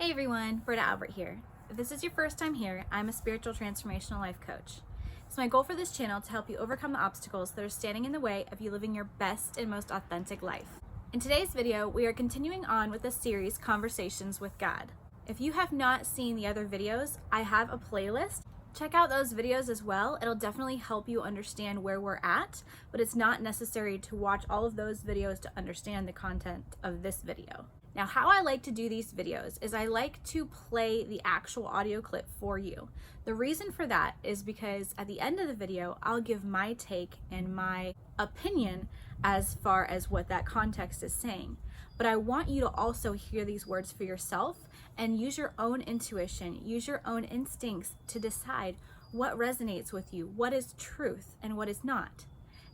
Hey everyone, Britta Albert here. If this is your first time here, I'm a spiritual transformational life coach. It's my goal for this channel to help you overcome the obstacles that are standing in the way of you living your best and most authentic life. In today's video, we are continuing on with the series Conversations with God. If you have not seen the other videos, I have a playlist. Check out those videos as well. It'll definitely help you understand where we're at, but it's not necessary to watch all of those videos to understand the content of this video. Now, how I like to do these videos is I like to play the actual audio clip for you. The reason for that is because at the end of the video, I'll give my take and my opinion as far as what that context is saying. But I want you to also hear these words for yourself and use your own intuition, use your own instincts to decide what resonates with you, what is truth and what is not.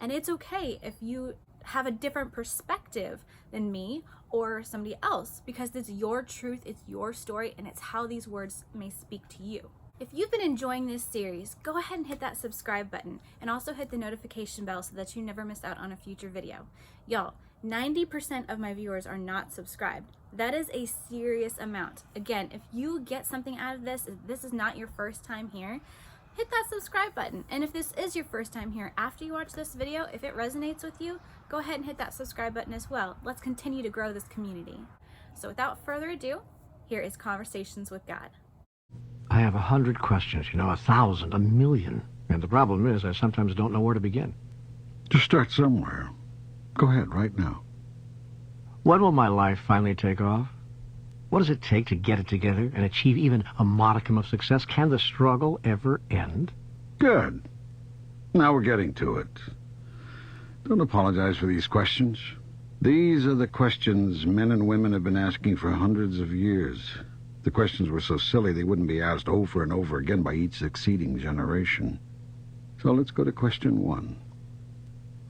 And it's okay if you have a different perspective than me or somebody else, because it's your truth, it's your story, and it's how these words may speak to you. If you've been enjoying this series, go ahead and hit that subscribe button and also hit the notification bell so that you never miss out on a future video. Y'all, 90% of my viewers are not subscribed. That is a serious amount. Again, if you get something out of this, if this is not your first time here, hit that subscribe button. And if this is your first time here, after you watch this video, if it resonates with you, go ahead and hit that subscribe button as well. Let's continue to grow this community. So without further ado, here is Conversations with God. I have 100 questions, 1,000, 1,000,000. And the problem is I sometimes don't know where to begin. Just start somewhere. Go ahead, right now. When will my life finally take off? What does it take to get it together and achieve even a modicum of success? Can the struggle ever end? Good. Now we're getting to it. Don't apologize for these questions. These are the questions men and women have been asking for hundreds of years. The questions were so silly they wouldn't be asked over and over again by each succeeding generation. So let's go to question 1.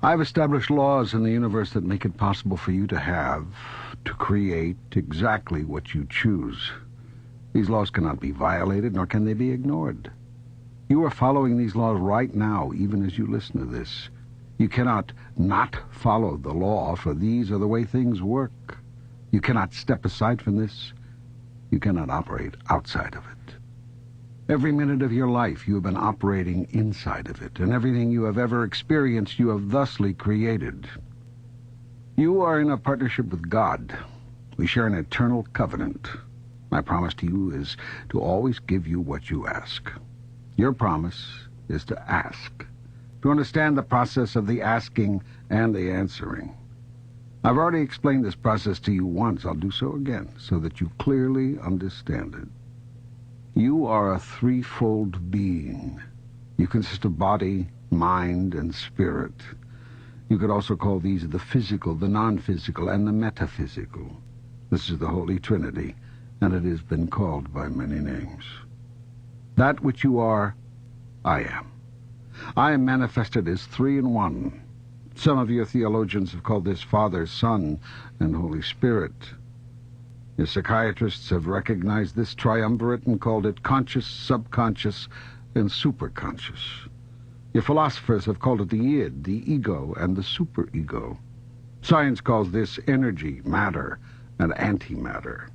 I've established laws in the universe that make it possible for you to create exactly what you choose. These laws cannot be violated, nor can they be ignored. You are following these laws right now, even as you listen to this. You cannot not follow the law, for these are the way things work. You cannot step aside from this. You cannot operate outside of it. Every minute of your life you have been operating inside of it, and everything you have ever experienced you have thusly created. You are in a partnership with God. We share an eternal covenant. My promise to you is to always give you what you ask. Your promise is to ask, to understand the process of the asking and the answering. I've already explained this process to you once. I'll do so again, so that you clearly understand it. You are a threefold being. You consist of body, mind, and spirit. You could also call these the physical, the non-physical, and the metaphysical. This is the Holy Trinity, and it has been called by many names. That which you are, I am. I am manifested as 3 in 1. Some of your theologians have called this Father, Son, and Holy Spirit. Your psychiatrists have recognized this triumvirate and called it conscious, subconscious, and superconscious. Your philosophers have called it the id, the ego, and the superego. Science calls this energy, matter, and antimatter.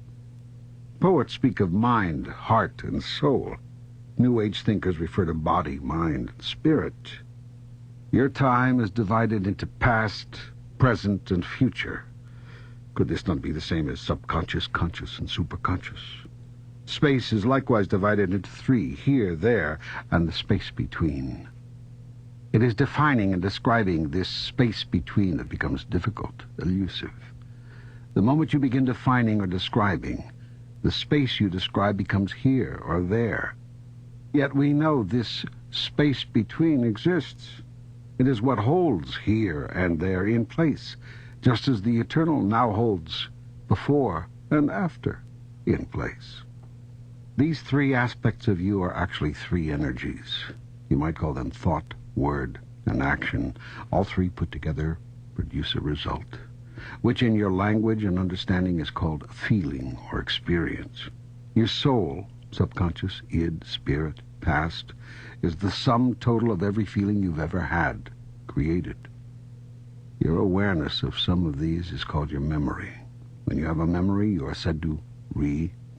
Poets speak of mind, heart, and soul. New Age thinkers refer to body, mind, and spirit. Your time is divided into past, present, and future. Could this not be the same as subconscious, conscious, and superconscious? Space is likewise divided into 3, here, there, and the space between. It is defining and describing this space between that becomes difficult, elusive. The moment you begin defining or describing, the space you describe becomes here or there. Yet we know this space between exists. It is what holds here and there in place, just as the eternal now holds before and after in place. These 3 aspects of you are actually 3 energies. You might call them thought, word, and action. All 3 put together produce a result, which in your language and understanding is called feeling or experience. Your soul, subconscious, id, spirit, past, is the sum total of every feeling you've ever had, created. Your awareness of some of these is called your memory. When you have a memory, you are said to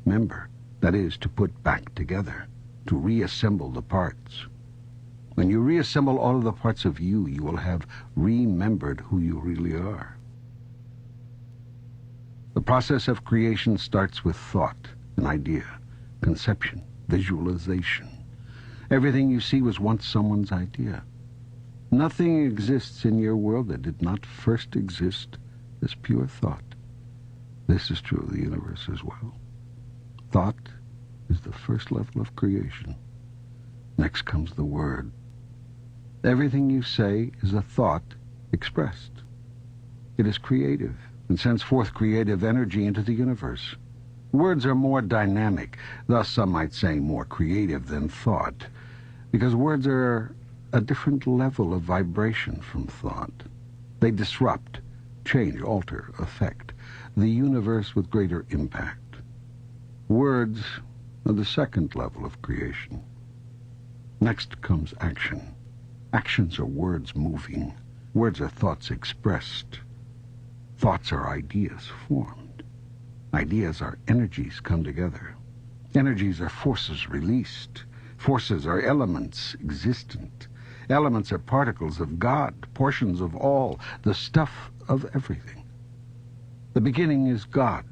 member, that is, to put back together, to reassemble the parts. When you reassemble all of the parts of you, you will have remembered who you really are. The process of creation starts with thought, an idea, conception, visualization. Everything you see was once someone's idea. Nothing exists in your world that did not first exist as pure thought. This is true of the universe as well. Thought is the first level of creation. Next comes the word. Everything you say is a thought expressed. It is creative and sends forth creative energy into the universe. Words are more dynamic, thus some might say more creative than thought, because words are a different level of vibration from thought. They disrupt, change, alter, affect the universe with greater impact. Words are the second level of creation. Next comes action. Actions are words moving. Words are thoughts expressed. Thoughts are ideas formed. Ideas are energies come together. Energies are forces released. Forces are elements existent. Elements are particles of God, portions of all, the stuff of everything. The beginning is God.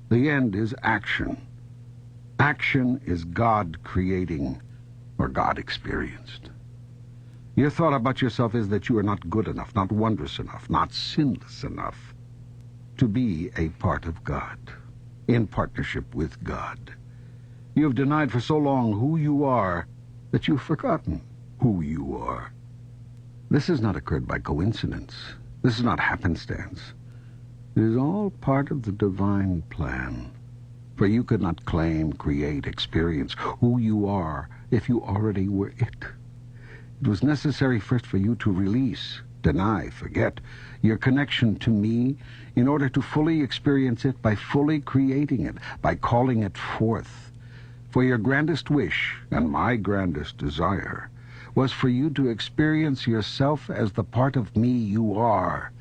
The end is action. Action is God creating, or God experienced. Your thought about yourself is that you are not good enough, not wondrous enough, not sinless enough to be a part of God, in partnership with God. You have denied for so long who you are that you've forgotten who you are. This has not occurred by coincidence. This is not happenstance. It is all part of the divine plan. For you could not claim, create, experience who you are if you already were it. It was necessary first for you to release, deny, forget your connection to me in order to fully experience it by fully creating it, by calling it forth. For your grandest wish, and my grandest desire, was for you to experience yourself as the part of me you are.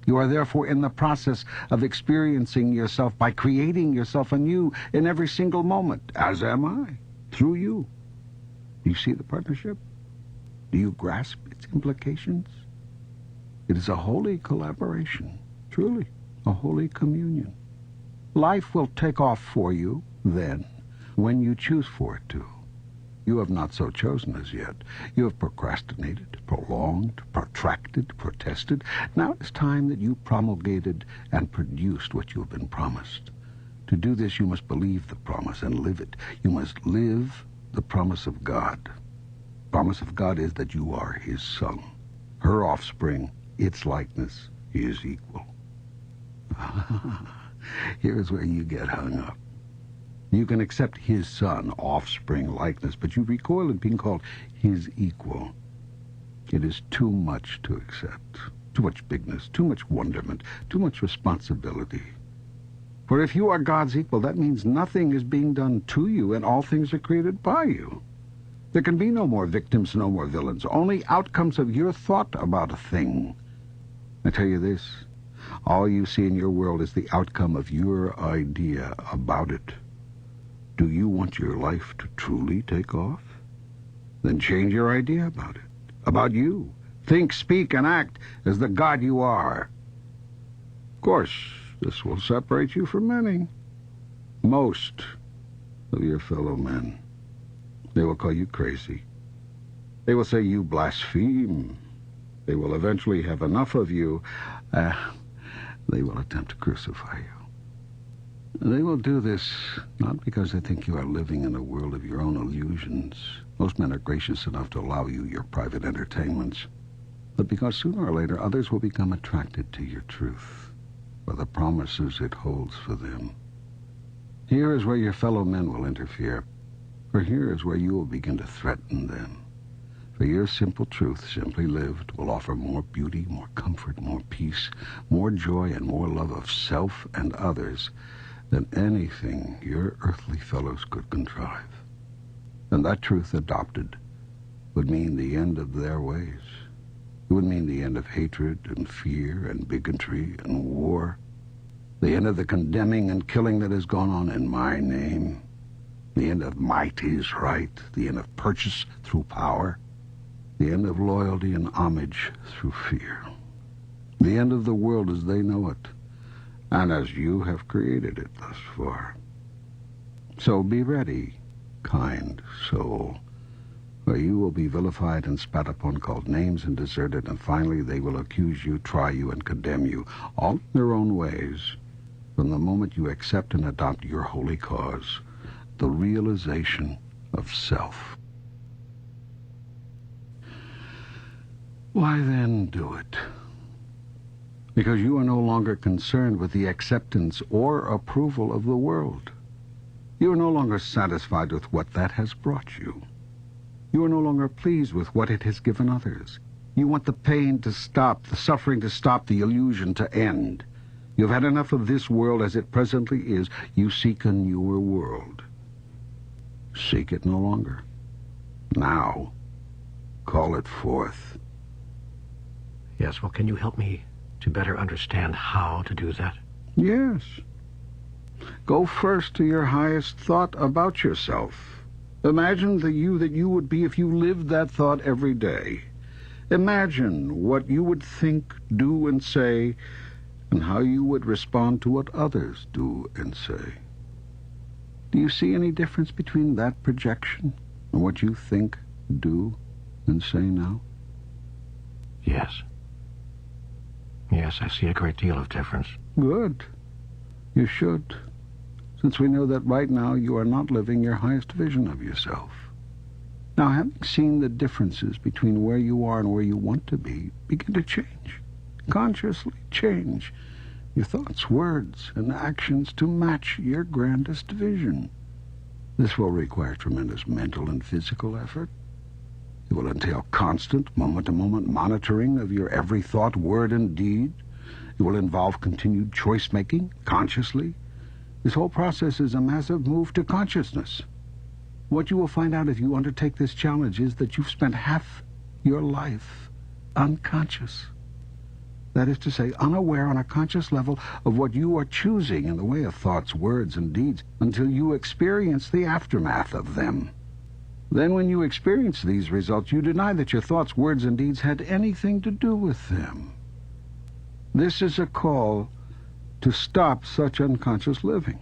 You are therefore in the process of experiencing yourself by creating yourself anew in every single moment, as am I, through you. Do you see the partnership? Do you grasp its implications? It is a holy collaboration, truly, a holy communion. Life will take off for you, then, when you choose for it to. You have not so chosen as yet. You have procrastinated, prolonged, protracted, protested. Now it is time that you promulgated and produced what you have been promised. To do this, you must believe the promise and live it. You must live the promise of God. The promise of God is that you are his son, her offspring, its likeness, his equal. Here's where you get hung up. You can accept his son, offspring, likeness, but you recoil at being called his equal. It is too much to accept. Too much bigness, too much wonderment, too much responsibility. For if you are God's equal, that means nothing is being done to you and all things are created by you. There can be no more victims, no more villains, only outcomes of your thought about a thing. I tell you this, all you see in your world is the outcome of your idea about it. Do you want your life to truly take off? Then change your idea about it, about you. Think, speak, and act as the God you are. Of course, this will separate you from many, most of your fellow men. They will call you crazy. They will say you blaspheme. They will eventually have enough of you. They will attempt to crucify you. They will do this not because they think you are living in a world of your own illusions. Most men are gracious enough to allow you your private entertainments, but because sooner or later others will become attracted to your truth, or the promises it holds for them. Here is where your fellow men will interfere, for here is where you will begin to threaten them. For your simple truth, simply lived, will offer more beauty, more comfort, more peace, more joy, and more love of self and others than anything your earthly fellows could contrive. And that truth adopted would mean the end of their ways. It would mean the end of hatred and fear and bigotry and war. The end of the condemning and killing that has gone on in my name. The end of might is right. The end of purchase through power. The end of loyalty and homage through fear. The end of the world as they know it, and as you have created it thus far. So be ready, kind soul, for you will be vilified and spat upon, called names and deserted, and finally they will accuse you, try you, and condemn you, all in their own ways, from the moment you accept and adopt your holy cause, the realization of self. Why then do it? Because you are no longer concerned with the acceptance or approval of the world. You are no longer satisfied with what that has brought you. You are no longer pleased with what it has given others. You want the pain to stop, the suffering to stop, the illusion to end. You've had enough of this world as it presently is. You seek a newer world. Seek it no longer. Now, call it forth. Yes, well, can you help me to better understand how to do that? Yes. Go first to your highest thought about yourself. Imagine the you that you would be if you lived that thought every day. Imagine what you would think, do, and say, and how you would respond to what others do and say. Do you see any difference between that projection and what you think, do, and say now? Yes. Yes, I see a great deal of difference. Good. You should, since we know that right now you are not living your highest vision of yourself. Now, having seen the differences between where you are and where you want to be, begin to change. Consciously change your thoughts, words, and actions to match your grandest vision. This will require tremendous mental and physical effort. It will entail constant, moment-to-moment monitoring of your every thought, word, and deed. It will involve continued choice-making, consciously. This whole process is a massive move to consciousness. What you will find out if you undertake this challenge is that you've spent half your life unconscious. That is to say, unaware on a conscious level of what you are choosing in the way of thoughts, words, and deeds, until you experience the aftermath of them. Then when you experience these results, you deny that your thoughts, words, and deeds had anything to do with them. This is a call to stop such unconscious living.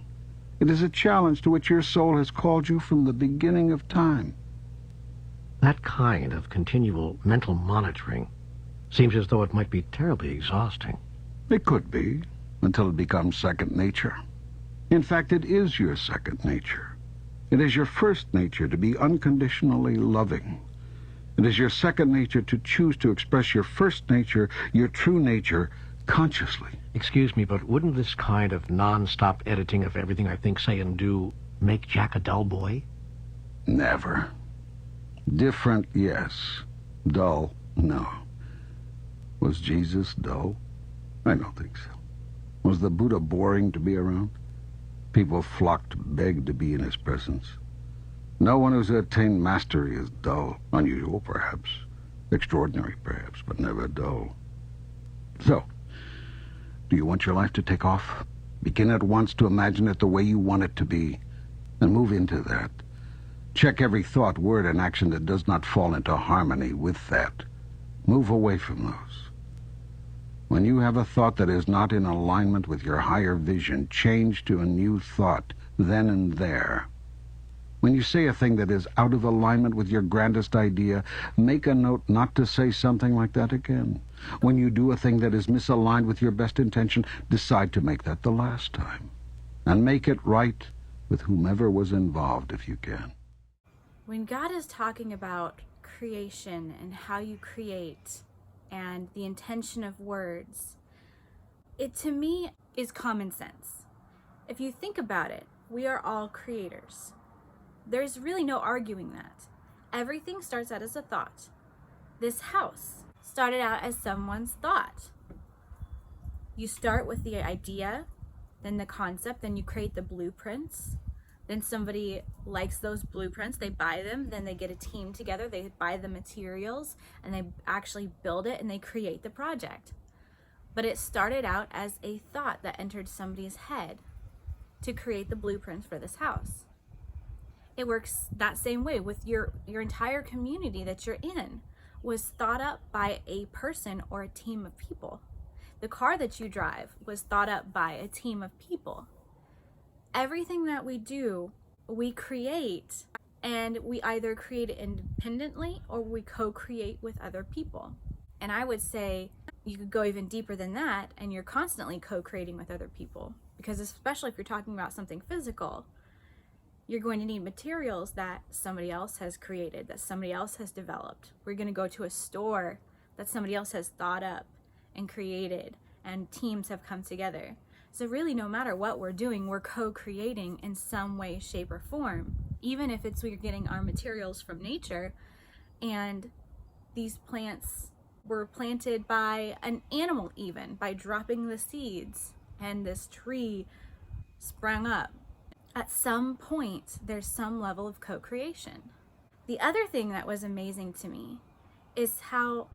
It is a challenge to which your soul has called you from the beginning of time. That kind of continual mental monitoring seems as though it might be terribly exhausting. It could be, until it becomes second nature. In fact, it is your second nature. It is your first nature to be unconditionally loving. It is your second nature to choose to express your first nature, your true nature, consciously. Excuse me, but wouldn't this kind of non-stop editing of everything I think, say, and do make Jack a dull boy? Never. Different, yes. Dull, no. Was Jesus dull? I don't think so. Was the Buddha boring to be around? People flocked, begged to be in his presence. No one who's attained mastery is dull. Unusual, perhaps. Extraordinary, perhaps, but never dull. So, do you want your life to take off? Begin at once to imagine it the way you want it to be, and move into that. Check every thought, word, and action that does not fall into harmony with that. Move away from those. When you have a thought that is not in alignment with your higher vision, change to a new thought, then and there. When you say a thing that is out of alignment with your grandest idea, make a note not to say something like that again. When you do a thing that is misaligned with your best intention, decide to make that the last time. And make it right with whomever was involved if you can. When God is talking about creation and how you create and the intention of words, it to me is common sense. If you think about it, we are all creators. There's really no arguing that. Everything starts out as a thought. This house started out as someone's thought. You start with the idea, then the concept, then you create the blueprints. Then somebody likes those blueprints, they buy them, then they get a team together, they buy the materials, and they actually build it and they create the project. But it started out as a thought that entered somebody's head to create the blueprints for this house. It works that same way with your entire community that you're in was thought up by a person or a team of people. The car that you drive was thought up by a team of people. Everything that we do, we create, and we either create it independently or we co-create with other people. And I would say you could go even deeper than that, and you're constantly co-creating with other people, because especially if you're talking about something physical, you're going to need materials that somebody else has created, that somebody else has developed. We're going to go to a store that somebody else has thought up and created, and teams have come together. So really, no matter what we're doing, we're co-creating in some way, shape, or form. Even if it's we're getting our materials from nature, and these plants were planted by an animal, even by dropping the seeds, and this tree sprung up. At some point, there's some level of co-creation. The other thing that was amazing to me is how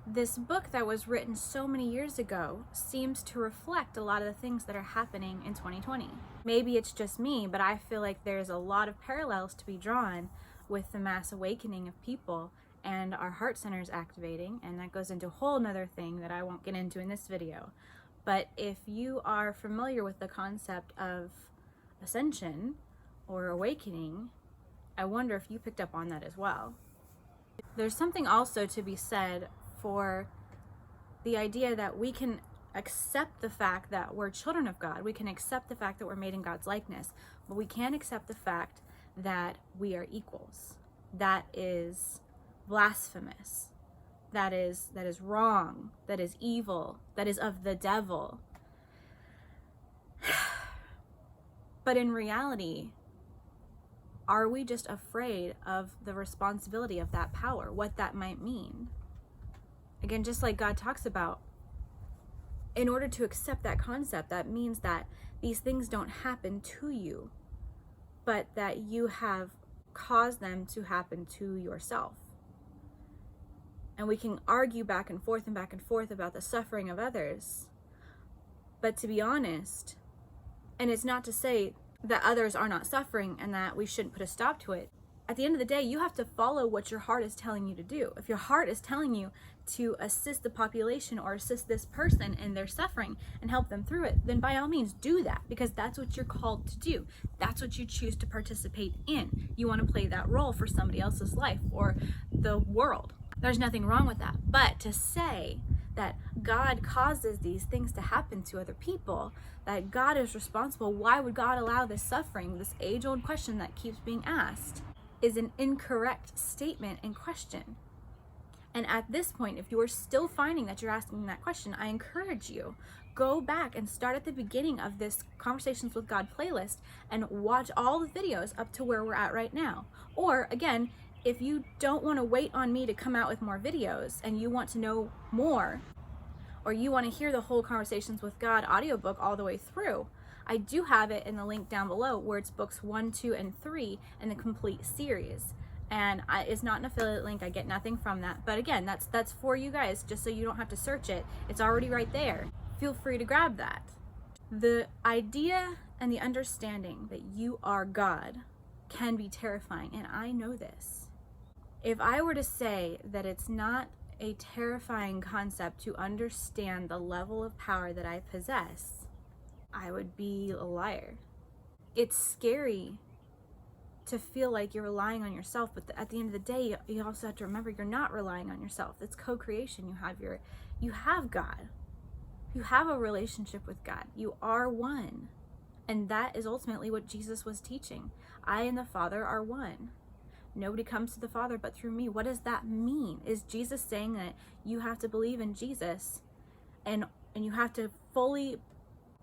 this book that was written so many years ago seems to reflect a lot of the things that are happening in 2020. Maybe it's just me, but I feel like there's a lot of parallels to be drawn with the mass awakening of people and our heart centers activating, and that goes into a whole nother thing that I won't get into in this video. But if you are familiar with the concept of ascension or awakening, I wonder if you picked up on that as well. There's something also to be said for the idea that we can accept the fact that we're children of God. We can accept the fact that we're made in God's likeness, but we can't accept the fact that we are equals. That is blasphemous. That is wrong. That is evil. That is of the devil. But in reality, are we just afraid of the responsibility of that power, what that might mean? Again, just like God talks about, in order to accept that concept, that means that these things don't happen to you, but that you have caused them to happen to yourself. And we can argue back and forth about the suffering of others. But to be honest, and it's not to say that others are not suffering and that we shouldn't put a stop to it. At the end of the day, you have to follow what your heart is telling you to do. If your heart is telling you to assist the population or assist this person in their suffering and help them through it, then by all means do that, because that's what you're called to do. That's what you choose to participate in. You want to play that role for somebody else's life or the world. There's nothing wrong with that. But to say that God causes these things to happen to other people, that God is responsible, why would God allow this suffering, this age-old question that keeps being asked, is an incorrect statement and question. And at this point, if you are still finding that you're asking that question, I encourage you, go back and start at the beginning of this Conversations with God playlist and watch all the videos up to where we're at right now. Or again, if you don't want to wait on me to come out with more videos and you want to know more, or you want to hear the whole Conversations with God audiobook all the way through, I do have it in the link down below where it's books 1, 2, and 3 in the complete series. And it's not an affiliate link. I get nothing from that. But again, that's for you guys, just so you don't have to search it. It's already right there. Feel free to grab that. The idea and the understanding that you are God can be terrifying, and I know this. If I were to say that it's not a terrifying concept to understand the level of power that I possess, I would be a liar. It's scary to feel like you're relying on yourself, but at the end of the day, you also have to remember you're not relying on yourself. It's co-creation. You have God. You have a relationship with God. You are one. And that is ultimately what Jesus was teaching. I and the Father are one. Nobody comes to the Father but through me. What does that mean? Is Jesus saying that you have to believe in Jesus and you have to fully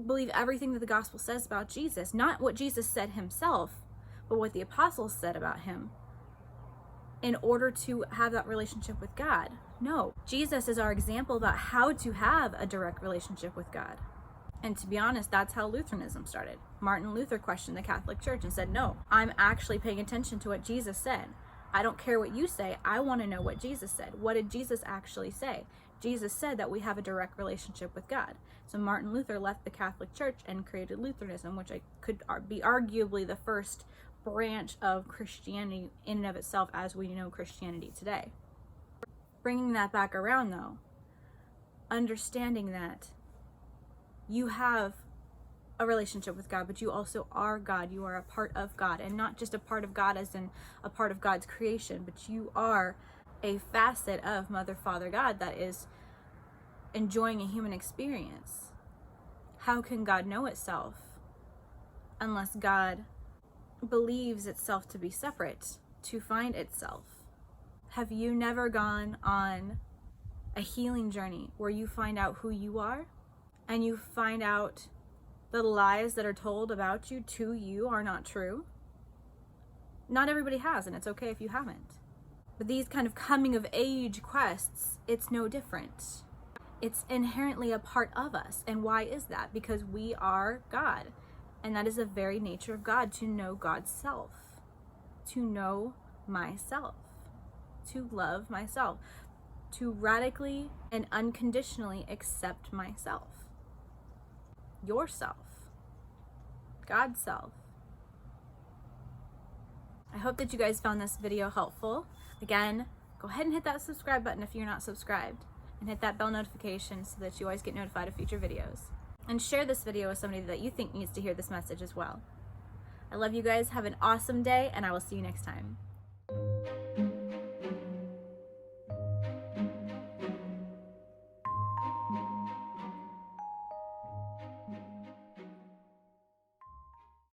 believe everything that the gospel says about Jesus? Not what Jesus said himself, but what the apostles said about him in order to have that relationship with God. No, Jesus is our example about how to have a direct relationship with God. And to be honest, that's how Lutheranism started. Martin Luther questioned the Catholic Church and said, no, I'm actually paying attention to what Jesus said. I don't care what you say. I want to know what Jesus said. What did Jesus actually say? Jesus said that we have a direct relationship with God. So Martin Luther left the Catholic Church and created Lutheranism, which could be arguably the first branch of Christianity in and of itself as we know Christianity today. Bringing that back around though, understanding that you have a relationship with God, but you also are God. You are a part of God, and not just a part of God as in a part of God's creation, but you are a facet of Mother, Father, God that is enjoying a human experience. How can God know itself unless God believes itself to be separate, to find itself? Have you never gone on a healing journey where you find out who you are and you find out the lies that are told about you to you are not true? Not everybody has, and it's okay if you haven't. But these kind of coming of age quests, it's no different. It's inherently a part of us. And why is that? Because we are God. And that is the very nature of God, to know God's self, to know myself, to love myself, to radically and unconditionally accept myself, yourself, God's self. I hope that you guys found this video helpful. Again, go ahead and hit that subscribe button if you're not subscribed, and hit that bell notification so that you always get notified of future videos. And share this video with somebody that you think needs to hear this message as well. I love you guys. Have an awesome day, and I will see you next time.